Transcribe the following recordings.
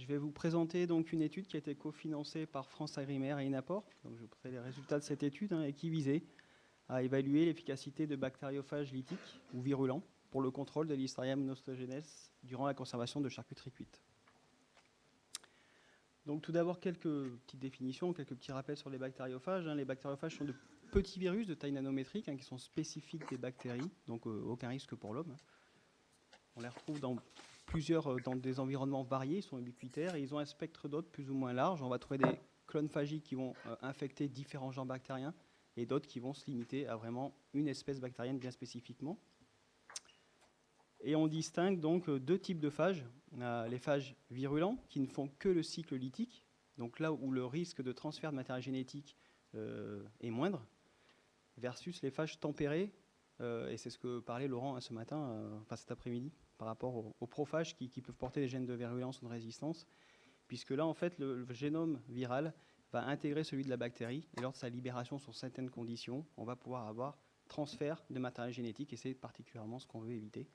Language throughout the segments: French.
Je vais vous présenter donc une étude qui a été cofinancée par France Agrimaire et Inaport. Donc, je vous présente les résultats de cette étude et qui visait à évaluer l'efficacité de bactériophages lytiques ou virulents pour le contrôle de Listeria monocytogenes durant la conservation de charcuterie cuite. Donc tout d'abord, quelques petites définitions, quelques petits rappels sur les bactériophages. Les bactériophages sont de petits virus de taille nanométrique qui sont spécifiques des bactéries, donc aucun risque pour l'homme. On les retrouve dans dans des environnements variés, ils sont ubiquitaires et ils ont un spectre d'hôtes plus ou moins large. On va trouver des clones phagiques qui vont infecter différents genres bactériens et d'autres qui vont se limiter à vraiment une espèce bactérienne bien spécifiquement. Et on distingue donc deux types de phages. On a les phages virulents qui ne font que le cycle lytique, donc là où le risque de transfert de matériel génétique est moindre, versus les phages tempérés, et c'est ce que parlait Laurent ce matin, enfin cet après-midi, par rapport aux prophages qui peuvent porter des gènes de virulence ou de résistance, puisque là, en fait, le génome viral va intégrer celui de la bactérie, et lors de sa libération sur certaines conditions, on va pouvoir avoir transfert de matériel génétique, et c'est particulièrement ce qu'on veut éviter.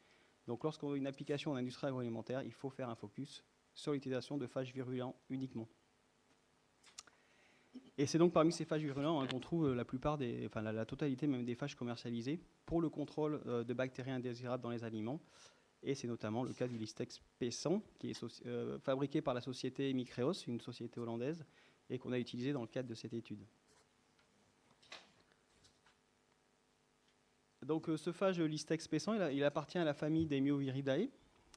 Donc lorsqu'on veut une application en industrie agroalimentaire, il faut faire un focus sur l'utilisation de phages virulents uniquement. Et c'est donc parmi ces phages virulents qu'on trouve la totalité même des phages commercialisés pour le contrôle de bactéries indésirables dans les aliments. Et c'est notamment le cas du Listex P100, qui est fabriqué par la société Micreos, une société hollandaise, et qu'on a utilisé dans le cadre de cette étude. Donc ce phage Listex P100, il appartient à la famille des Myoviridae.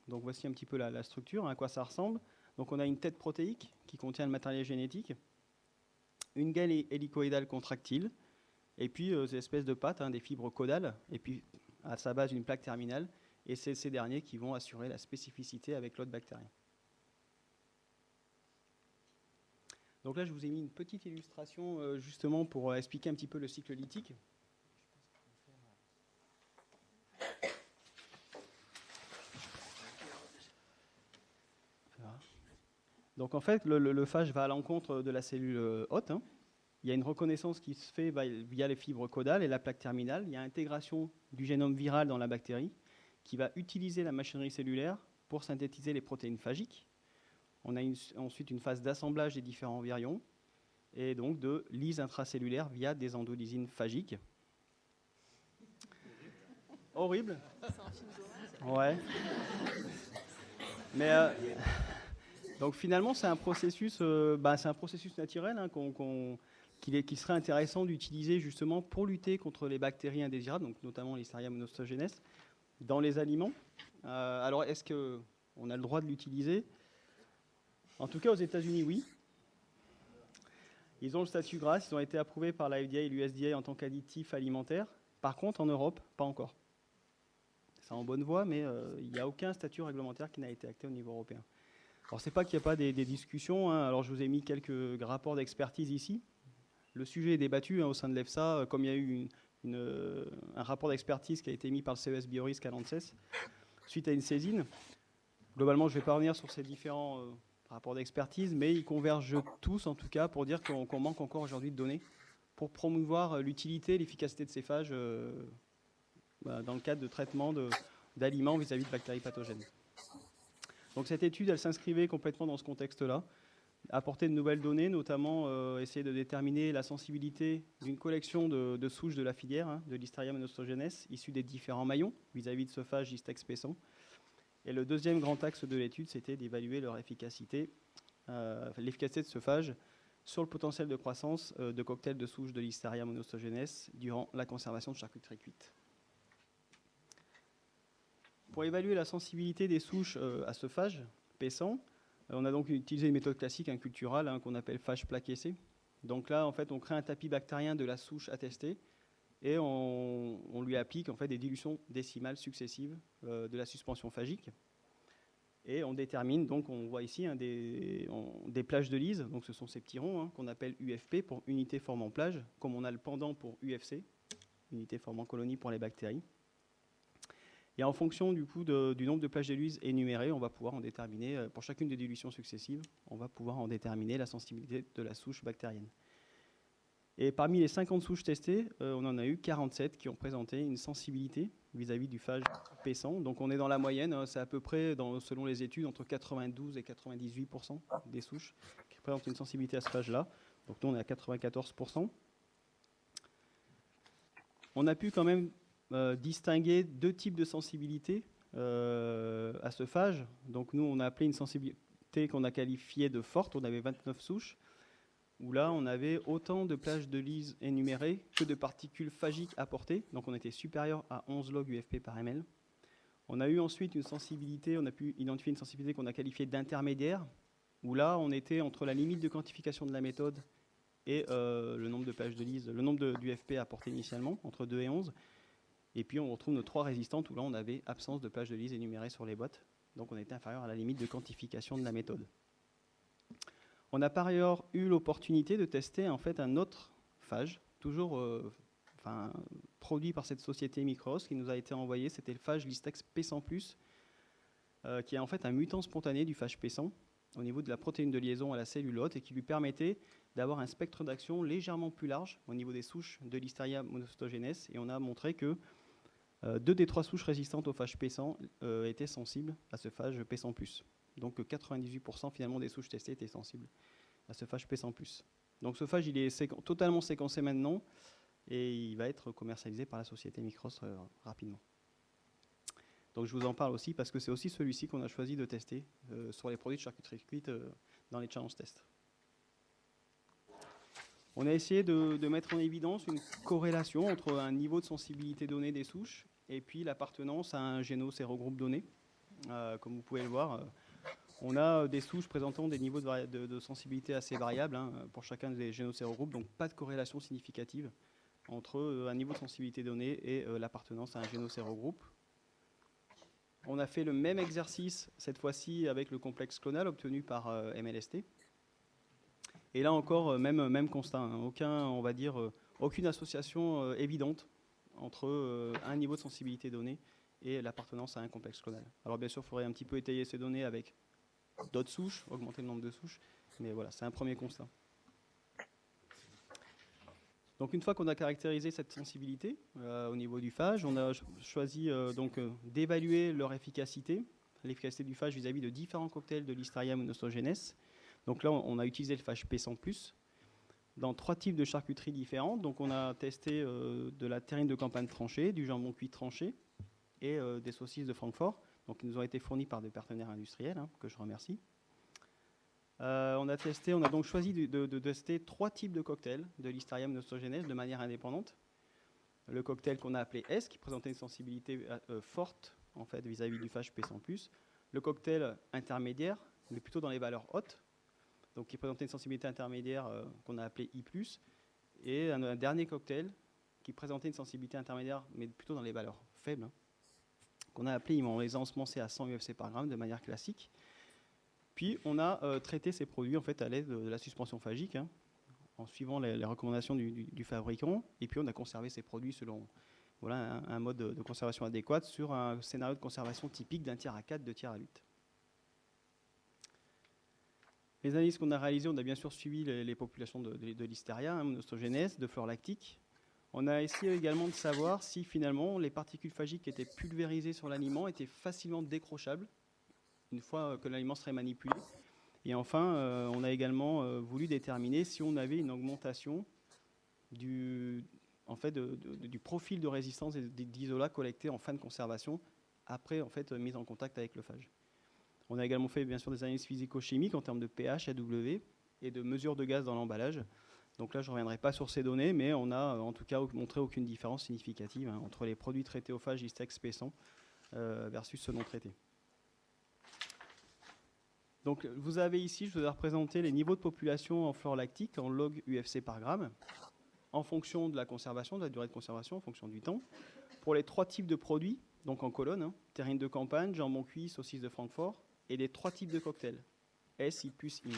Donc voici un petit peu la structure, à quoi ça ressemble. Donc on a une tête protéique qui contient le matériel génétique, une gaine hélicoïdale contractile, et puis des espèces de pattes, des fibres caudales, et puis à sa base une plaque terminale, et c'est ces derniers qui vont assurer la spécificité avec l'hôte bactérien. Donc là, je vous ai mis une petite illustration justement pour expliquer un petit peu le cycle lytique. Donc en fait, le phage va à l'encontre de la cellule hôte. Il y a une reconnaissance qui se fait via les fibres caudales et la plaque terminale. Il y a intégration du génome viral dans la bactérie qui va utiliser la machinerie cellulaire pour synthétiser les protéines phagiques. On a ensuite une phase d'assemblage des différents virions et donc de lyse intracellulaire via des endolysines phagiques. Horrible. C'est un film d'horreur. Ouais. Mais donc finalement, c'est un processus naturel qu'il serait intéressant d'utiliser justement pour lutter contre les bactéries indésirables, donc notamment Listeria monocytogenes, dans les aliments. Alors, est-ce qu'on a le droit de l'utiliser? En tout cas, aux États-Unis, oui. Ils ont le statut GRAS, ils ont été approuvés par la FDA et l'USDA en tant qu'additifs alimentaires. Par contre, en Europe, pas encore. C'est en bonne voie, mais il n'y a aucun statut réglementaire qui n'a été acté au niveau européen. Alors, c'est pas qu'il n'y a pas des discussions. Alors, je vous ai mis quelques rapports d'expertise ici. Le sujet est débattu au sein de l'EFSA, comme il y a eu un rapport d'expertise qui a été mis par le CES Biorisque à l'ANSES suite à une saisine. Globalement, je ne vais pas revenir sur ces différents rapports d'expertise, mais ils convergent tous, en tout cas, pour dire qu'on manque encore aujourd'hui de données pour promouvoir l'utilité et l'efficacité de ces phages dans le cadre de traitement d'aliments vis-à-vis de bactéries pathogènes. Donc cette étude, elle s'inscrivait complètement dans ce contexte-là, apporter de nouvelles données, notamment essayer de déterminer la sensibilité d'une collection de souches de la filière, de Listeria monocytogenes, issues des différents maillons vis-à-vis de ce phage Listex P100. Et le deuxième grand axe de l'étude, c'était d'évaluer leur efficacité, l'efficacité de ce phage sur le potentiel de croissance de cocktails de souches de Listeria monocytogenes durant la conservation de charcuterie cuite. Pour évaluer la sensibilité des souches à ce phage P100, on a donc utilisé une méthode classique, culturale, qu'on appelle phage plaque-essai. Donc là, en fait, on crée un tapis bactérien de la souche attestée et on lui applique en fait des dilutions décimales successives de la suspension phagique. Et on détermine, donc on voit ici des plages de lyse, donc ce sont ces petits ronds qu'on appelle UFP pour unité formant plage, comme on a le pendant pour UFC, unité formant colonie pour les bactéries. Et en fonction du nombre de plages de lyse énumérées, on va pouvoir en déterminer, pour chacune des dilutions successives, on va pouvoir en déterminer la sensibilité de la souche bactérienne. Et parmi les 50 souches testées, on en a eu 47 qui ont présenté une sensibilité vis-à-vis du phage P100. Donc on est dans la moyenne, hein, c'est à peu près, selon les études, entre 92 et 98% des souches qui présentent une sensibilité à ce phage-là. Donc nous, on est à 94%. On a pu quand même distinguer deux types de sensibilité à ce phage. Donc nous, on a appelé une sensibilité qu'on a qualifiée de forte. On avait 29 souches, où là, on avait autant de plages de lyse énumérées que de particules phagiques apportées. Donc on était supérieur à 11 log UFP par ml. On a eu ensuite une sensibilité, on a pu identifier une sensibilité qu'on a qualifiée d'intermédiaire, où là, on était entre la limite de quantification de la méthode et le nombre de plages de lyse, le nombre d'UFP apporté initialement, entre 2 et 11. Et puis on retrouve nos 3 résistantes, où là, on avait absence de plages de lyse énumérées sur les boîtes. Donc on était inférieur à la limite de quantification de la méthode. On a par ailleurs eu l'opportunité de tester en fait un autre phage, toujours produit par cette société Micros, qui nous a été envoyé. C'était le phage Listex P100+, qui est en fait un mutant spontané du phage P100 au niveau de la protéine de liaison à la cellulote et qui lui permettait d'avoir un spectre d'action légèrement plus large au niveau des souches de Listeria monocytogenes. Et on a montré que 2 des 3 souches résistantes au phage P100 étaient sensibles à ce phage P100+. Donc 98% finalement des souches testées étaient sensibles à ce phage P100+. Donc ce phage, il est totalement séquencé maintenant et il va être commercialisé par la société Micros rapidement. Donc je vous en parle aussi parce que c'est aussi celui-ci qu'on a choisi de tester sur les produits de charcuterie cuite dans les challenge tests. On a essayé de mettre en évidence une corrélation entre un niveau de sensibilité donné des souches et puis l'appartenance à un génosérogroupe donné. Comme vous pouvez le voir, on a des souches présentant des niveaux de sensibilité assez variables pour chacun des génosérogroupes, donc pas de corrélation significative entre un niveau de sensibilité donné et l'appartenance à un génosérogroupe. On a fait le même exercice, cette fois-ci avec le complexe clonal obtenu par MLST. Et là encore, même constat, aucune association évidente entre un niveau de sensibilité donné et l'appartenance à un complexe clonal. Alors bien sûr, il faudrait un petit peu étayer ces données avec d'autres souches, augmenter le nombre de souches, mais voilà, c'est un premier constat. Donc une fois qu'on a caractérisé cette sensibilité au niveau du phage, on a choisi d'évaluer leur efficacité, l'efficacité du phage vis-à-vis de différents cocktails de Listeria monocytogenes. Donc là, on a utilisé le phage P100+, dans 3 types de charcuteries différentes. Donc on a testé de la terrine de campagne tranchée, du jambon cuit tranché et des saucisses de Francfort, donc qui nous ont été fournies par des partenaires industriels, que je remercie. On a donc choisi de tester 3 types de cocktails de Listeria monocytogenes de manière indépendante. Le cocktail qu'on a appelé S, qui présentait une sensibilité forte en fait, vis-à-vis du phage P100+. Le cocktail intermédiaire, mais plutôt dans les valeurs hautes, donc qui présentait une sensibilité intermédiaire qu'on a appelé I+, et un dernier cocktail qui présentait une sensibilité intermédiaire, mais plutôt dans les valeurs faibles, qu'on a appelé, on les a ensemencés à 100 UFC par gramme de manière classique. Puis on a traité ces produits en fait, à l'aide de la suspension phagique, en suivant les recommandations du fabricant, et puis on a conservé ces produits selon un mode de conservation adéquat sur un scénario de conservation typique d'1 tiers à 4, 2 tiers à 8. Les analyses qu'on a réalisées, on a bien sûr suivi les populations de Listeria, monocytogenes, de flore lactique. On a essayé également de savoir si finalement les particules phagiques qui étaient pulvérisées sur l'aliment étaient facilement décrochables une fois que l'aliment serait manipulé. Et enfin, on a également voulu déterminer si on avait une augmentation du profil de résistance d'isolat collecté en fin de conservation après mise en contact avec le phage. On a également fait bien sûr des analyses physico-chimiques en termes de pH, AW et de mesure de gaz dans l'emballage. Donc là, je ne reviendrai pas sur ces données, mais on a en tout cas montré aucune différence significative entre les produits traités au phage Listex P100 versus ceux non traités. Donc vous avez ici, je vous ai représenté les niveaux de population en flore lactique en log UFC par gramme, en fonction de la conservation, de la durée de conservation, en fonction du temps. Pour les 3 types de produits, donc en colonne, terrine de campagne, jambon cuit, saucisse de Francfort, et les 3 types de cocktails, S, I+, I-.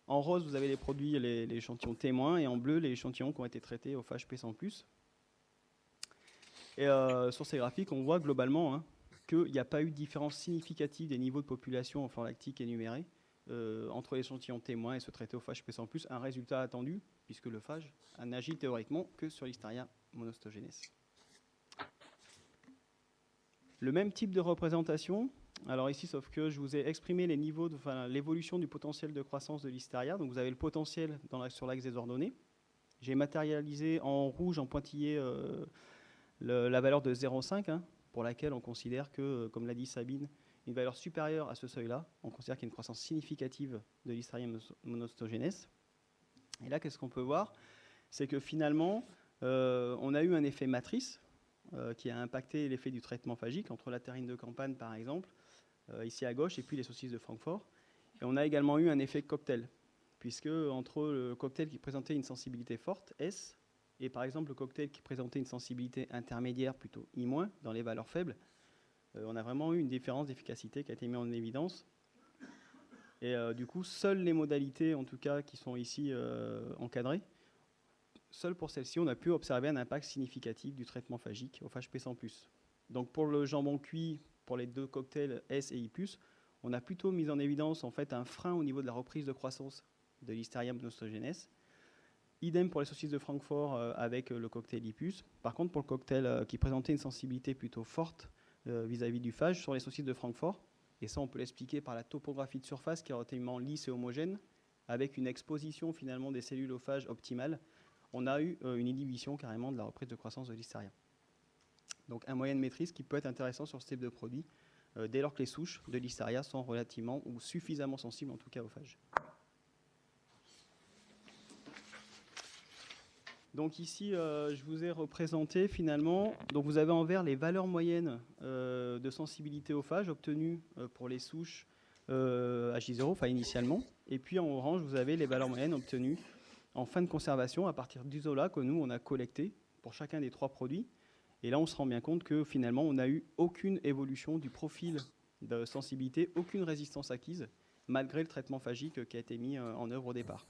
En rose, vous avez les produits, les échantillons témoins, et en bleu, les échantillons qui ont été traités au phage P100+. Et sur ces graphiques, on voit globalement qu'il n'y a pas eu de différence significative des niveaux de population en flore lactique énumérés entre l'échantillon témoin et ce traité au phage P100+, un résultat attendu, puisque le phage n'agit théoriquement que sur Listeria monostogenes. Le même type de représentation, alors ici, sauf que je vous ai exprimé les niveaux, l'évolution du potentiel de croissance de Listeria. Donc vous avez le potentiel sur l'axe des ordonnées. J'ai matérialisé en rouge, en pointillé, la valeur de 0,5, hein, pour laquelle on considère que, comme l'a dit Sabine, une valeur supérieure à ce seuil-là, on considère qu'il y a une croissance significative de Listeria monostogenes. Et là, qu'est-ce qu'on peut voir? C'est que finalement, on a eu un effet matrice qui a impacté l'effet du traitement phagique entre la terrine de Campagne, par exemple, ici à gauche, et puis les saucisses de Francfort. Et on a également eu un effet cocktail, puisque entre le cocktail qui présentait une sensibilité forte, S, et par exemple le cocktail qui présentait une sensibilité intermédiaire, plutôt I-, dans les valeurs faibles, on a vraiment eu une différence d'efficacité qui a été mise en évidence. Et du coup, seules les modalités, en tout cas, qui sont ici encadrées, seul pour celle-ci, on a pu observer un impact significatif du traitement phagique au phage P100+. Donc pour le jambon cuit, pour les deux cocktails S et I+, on a plutôt mis en évidence en fait un frein au niveau de la reprise de croissance de Listeria monostogenes. Idem pour les saucisses de Francfort avec le cocktail I+. Par contre, pour le cocktail qui présentait une sensibilité plutôt forte vis-à-vis du phage sur les saucisses de Francfort, et ça on peut l'expliquer par la topographie de surface qui est relativement lisse et homogène, avec une exposition finalement des cellules au phage optimale, on a eu une inhibition carrément de la reprise de croissance de Listeria. Donc un moyen de maîtrise qui peut être intéressant sur ce type de produit, dès lors que les souches de Listeria sont relativement ou suffisamment sensibles en tout cas au phage. Donc ici, je vous ai représenté finalement, donc vous avez en vert les valeurs moyennes de sensibilité au phage obtenues pour les souches J0, enfin initialement, et puis en orange, vous avez les valeurs moyennes obtenues en fin de conservation à partir d'isolats que nous, on a collectés pour chacun des trois produits. Et là, on se rend bien compte que finalement, on n'a eu aucune évolution du profil de sensibilité, aucune résistance acquise, malgré le traitement phagique qui a été mis en œuvre au départ.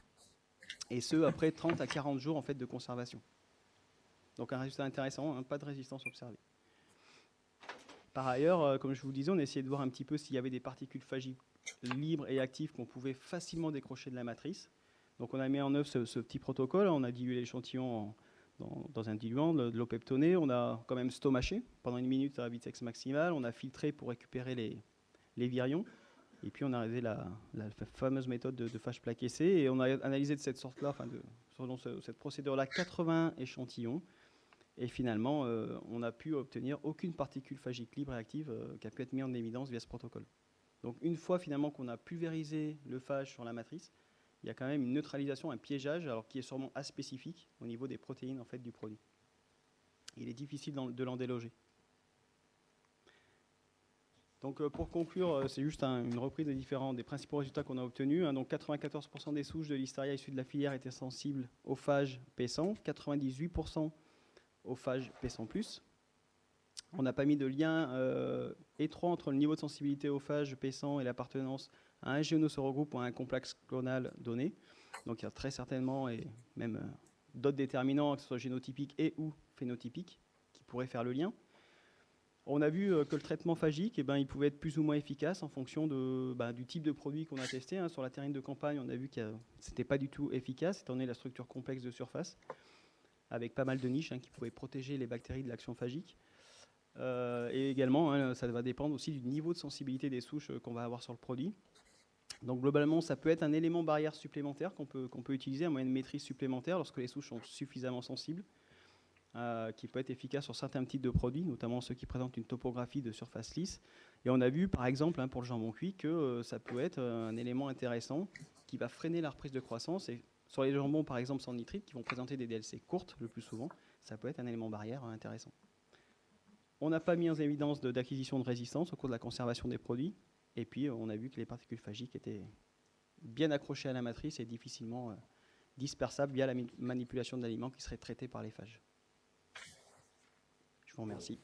Et ce, après 30 à 40 jours en fait, de conservation. Donc un résultat intéressant, hein, pas de résistance observée. Par ailleurs, comme je vous le disais, on a essayé de voir un petit peu s'il y avait des particules phagiques libres et actives qu'on pouvait facilement décrocher de la matrice. Donc on a mis en œuvre ce petit protocole, on a dilué l'échantillon dans un diluant, de l'eau peptonée, on a quand même stomaché pendant 1 minute à vitesse maximale, on a filtré pour récupérer les virions, et puis on a réalisé la fameuse méthode de phage plaqué-C, et on a analysé de cette sorte-là, enfin selon cette procédure-là, 80 échantillons, et finalement on n'a pu obtenir aucune particule phagique libre et active qui a pu être mise en évidence via ce protocole. Donc une fois finalement qu'on a pulvérisé le phage sur la matrice, il y a quand même une neutralisation, un piégeage, alors qui est sûrement aspécifique au niveau des protéines en fait, du produit. Il est difficile de l'en déloger. Donc pour conclure, c'est juste une reprise des principaux résultats qu'on a obtenus. Hein. Donc 94% des souches de Listeria issues de la filière étaient sensibles au phage P100, 98% au phage P100+. On n'a pas mis de lien étroit entre le niveau de sensibilité au phage P100 et l'appartenance à un génoseurogroupe ou à un complexe clonal donné. Donc il y a très certainement, et même d'autres déterminants, que ce soit génotypiques et ou phénotypiques, qui pourraient faire le lien. On a vu que le traitement phagique, il pouvait être plus ou moins efficace en fonction du type de produit qu'on a testé. Hein. Sur la terrine de Campagne, on a vu que ce n'était pas du tout efficace, étant donné la structure complexe de surface, avec pas mal de niches qui pouvaient protéger les bactéries de l'action phagique. Et également, ça va dépendre aussi du niveau de sensibilité des souches qu'on va avoir sur le produit. Donc globalement, ça peut être un élément barrière supplémentaire qu'on peut utiliser, un moyen de maîtrise supplémentaire lorsque les souches sont suffisamment sensibles, qui peut être efficace sur certains types de produits, notamment ceux qui présentent une topographie de surface lisse. Et on a vu, par exemple, pour le jambon cuit, que ça peut être un élément intéressant qui va freiner la reprise de croissance. Et sur les jambons, par exemple, sans nitrite, qui vont présenter des DLC courtes le plus souvent, ça peut être un élément barrière intéressant. On n'a pas mis en évidence d'acquisition de résistance au cours de la conservation des produits. Et puis, on a vu que les particules phagiques étaient bien accrochées à la matrice et difficilement dispersables via la manipulation de l'aliments qui serait traité par les phages. Je vous remercie.